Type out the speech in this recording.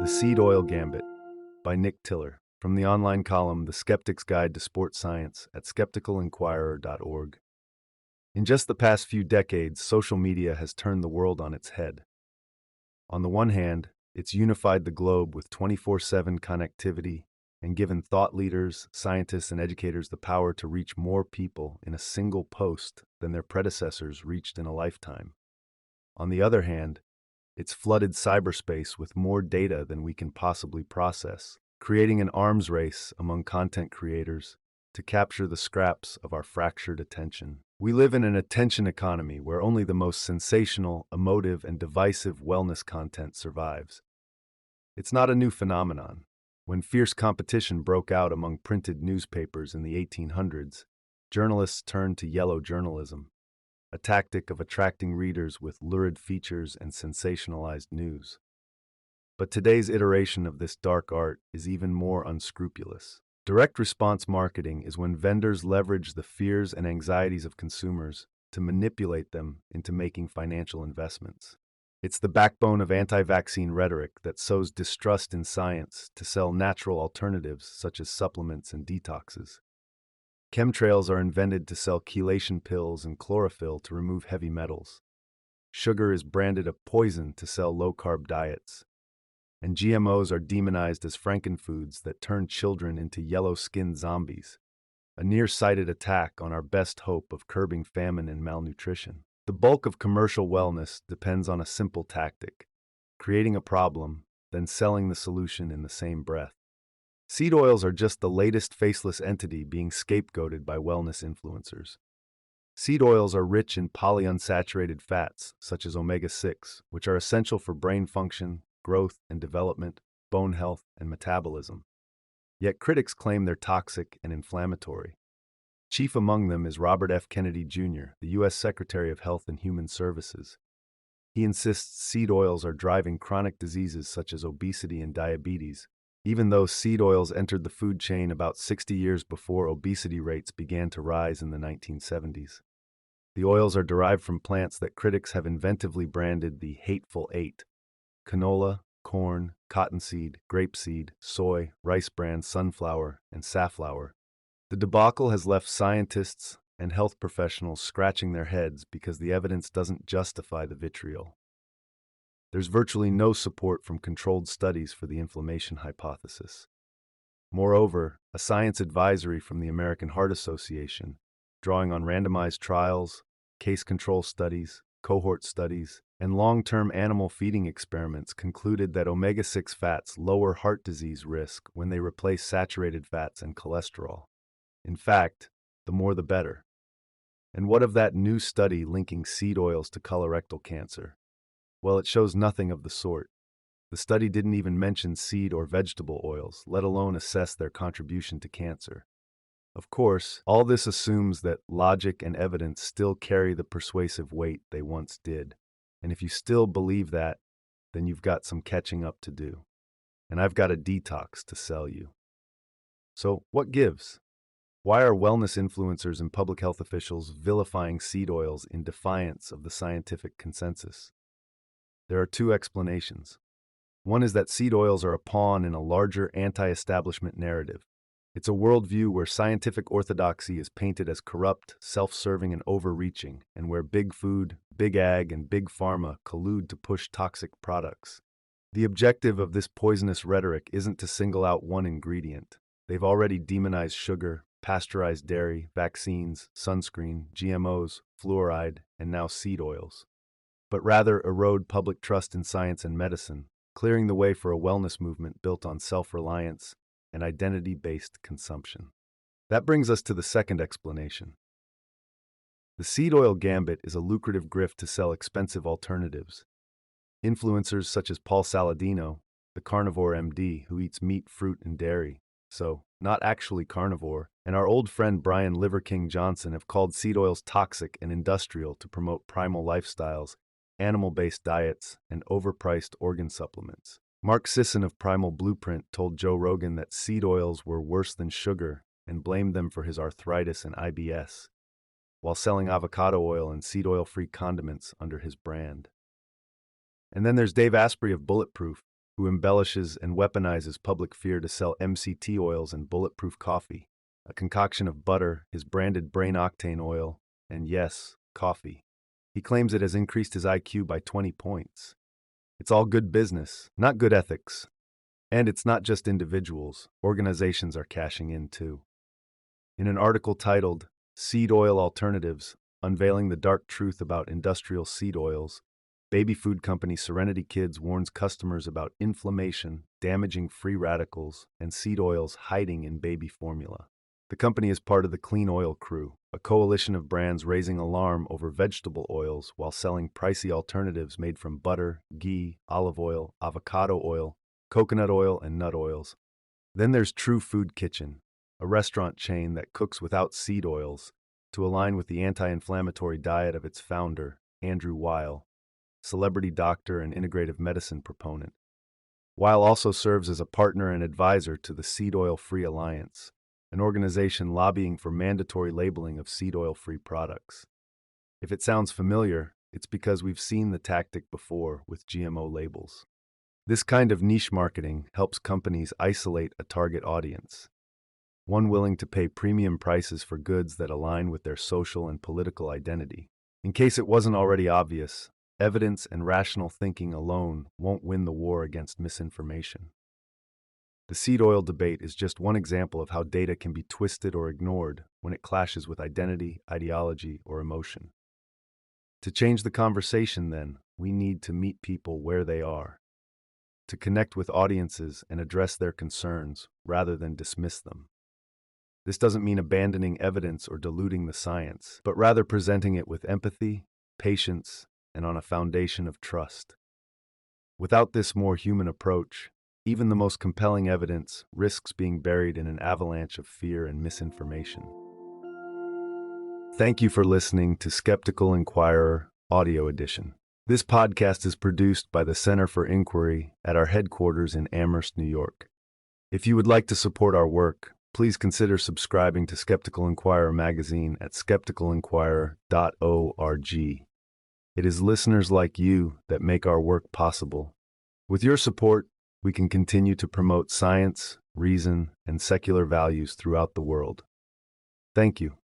The Seed Oil Gambit by Nick Tiller from the online column The Skeptic's Guide to Sports Science at skepticalinquirer.org. In just the past few decades, social media has turned the world on its head. On the one hand, it's unified the globe with 24/7 connectivity and given thought leaders, scientists, and educators the power to reach more people in a single post than their predecessors reached in a lifetime. On the other hand, it's flooded cyberspace with more data than we can possibly process, creating an arms race among content creators to capture the scraps of our fractured attention. We live in an attention economy where only the most sensational, emotive, and divisive wellness content survives. It's not a new phenomenon. When fierce competition broke out among printed newspapers in the 1800s, journalists turned to yellow journalism, a tactic of attracting readers with lurid features and sensationalized news. But today's iteration of this dark art is even more unscrupulous. Direct response marketing is when vendors leverage the fears and anxieties of consumers to manipulate them into making financial investments. It's the backbone of anti-vaccine rhetoric that sows distrust in science to sell natural alternatives such as supplements and detoxes. Chemtrails are invented to sell chelation pills and chlorophyll to remove heavy metals. Sugar is branded a poison to sell low-carb diets. And GMOs are demonized as frankenfoods that turn children into yellow-skinned zombies, a near-sighted attack on our best hope of curbing famine and malnutrition. The bulk of commercial wellness depends on a simple tactic: creating a problem, then selling the solution in the same breath. Seed oils are just the latest faceless entity being scapegoated by wellness influencers. Seed oils are rich in polyunsaturated fats, such as omega-6, which are essential for brain function, growth and development, bone health, and metabolism. Yet critics claim they're toxic and inflammatory. Chief among them is Robert F. Kennedy Jr., the U.S. Secretary of Health and Human Services. He insists seed oils are driving chronic diseases such as obesity and diabetes, even though seed oils entered the food chain about 60 years before obesity rates began to rise in the 1970s. The oils are derived from plants that critics have inventively branded the Hateful Eight: canola, corn, cottonseed, grapeseed, soy, rice bran, sunflower, and safflower. The debacle has left scientists and health professionals scratching their heads because the evidence doesn't justify the vitriol. There's virtually no support from controlled studies for the inflammation hypothesis. Moreover, a science advisory from the American Heart Association, drawing on randomized trials, case control studies, cohort studies, and long-term animal feeding experiments, concluded that omega-6 fats lower heart disease risk when they replace saturated fats and cholesterol. In fact, the more the better. And what of that new study linking seed oils to colorectal cancer? Well, it shows nothing of the sort. The study didn't even mention seed or vegetable oils, let alone assess their contribution to cancer. Of course, all this assumes that logic and evidence still carry the persuasive weight they once did. And if you still believe that, then you've got some catching up to do. And I've got a detox to sell you. So, what gives? Why are wellness influencers and public health officials vilifying seed oils in defiance of the scientific consensus? There are two explanations. One is that seed oils are a pawn in a larger anti-establishment narrative. It's a worldview where scientific orthodoxy is painted as corrupt, self-serving, and overreaching, and where big food, big ag, and big pharma collude to push toxic products. The objective of this poisonous rhetoric isn't to single out one ingredient. They've already demonized sugar, pasteurized dairy, vaccines, sunscreen, GMOs, fluoride, and now seed oils. But rather erode public trust in science and medicine, clearing the way for a wellness movement built on self-reliance and identity-based consumption. That brings us to the second explanation. The seed oil gambit is a lucrative grift to sell expensive alternatives. Influencers such as Paul Saladino, the carnivore MD who eats meat, fruit, and dairy, so not actually carnivore, and our old friend Brian Liver King Johnson have called seed oils toxic and industrial to promote primal lifestyles, animal-based diets, and overpriced organ supplements. Mark Sisson of Primal Blueprint told Joe Rogan that seed oils were worse than sugar and blamed them for his arthritis and IBS, while selling avocado oil and seed oil-free condiments under his brand. And then there's Dave Asprey of Bulletproof, who embellishes and weaponizes public fear to sell MCT oils and bulletproof coffee, a concoction of butter, his branded brain octane oil, and yes, coffee. He claims it has increased his IQ by 20 points. It's all good business, not good ethics. And it's not just individuals, organizations are cashing in too. In an article titled Seed Oil Alternatives, Unveiling the Dark Truth About Industrial Seed Oils, baby food company Serenity Kids warns customers about inflammation, damaging free radicals, and seed oils hiding in baby formula. The company is part of the Clean Oil Crew, a coalition of brands raising alarm over vegetable oils while selling pricey alternatives made from butter, ghee, olive oil, avocado oil, coconut oil, and nut oils. Then there's True Food Kitchen, a restaurant chain that cooks without seed oils to align with the anti-inflammatory diet of its founder, Andrew Weil, celebrity doctor and integrative medicine proponent. Weil also serves as a partner and advisor to the Seed Oil Free Alliance, an organization lobbying for mandatory labeling of seed oil-free products. If it sounds familiar, it's because we've seen the tactic before with GMO labels. This kind of niche marketing helps companies isolate a target audience, one willing to pay premium prices for goods that align with their social and political identity. In case it wasn't already obvious, evidence and rational thinking alone won't win the war against misinformation. The seed oil debate is just one example of how data can be twisted or ignored when it clashes with identity, ideology, or emotion. To change the conversation, then, we need to meet people where they are, to connect with audiences and address their concerns rather than dismiss them. This doesn't mean abandoning evidence or diluting the science, but rather presenting it with empathy, patience, and on a foundation of trust. Without this more human approach, even the most compelling evidence risks being buried in an avalanche of fear and misinformation. Thank you for listening to Skeptical Inquirer Audio Edition. This podcast is produced by the Center for Inquiry at our headquarters in Amherst, New York. If you would like to support our work, please consider subscribing to Skeptical Inquirer magazine at skepticalinquirer.org. It is listeners like you that make our work possible. With your support, we can continue to promote science, reason, and secular values throughout the world. Thank you.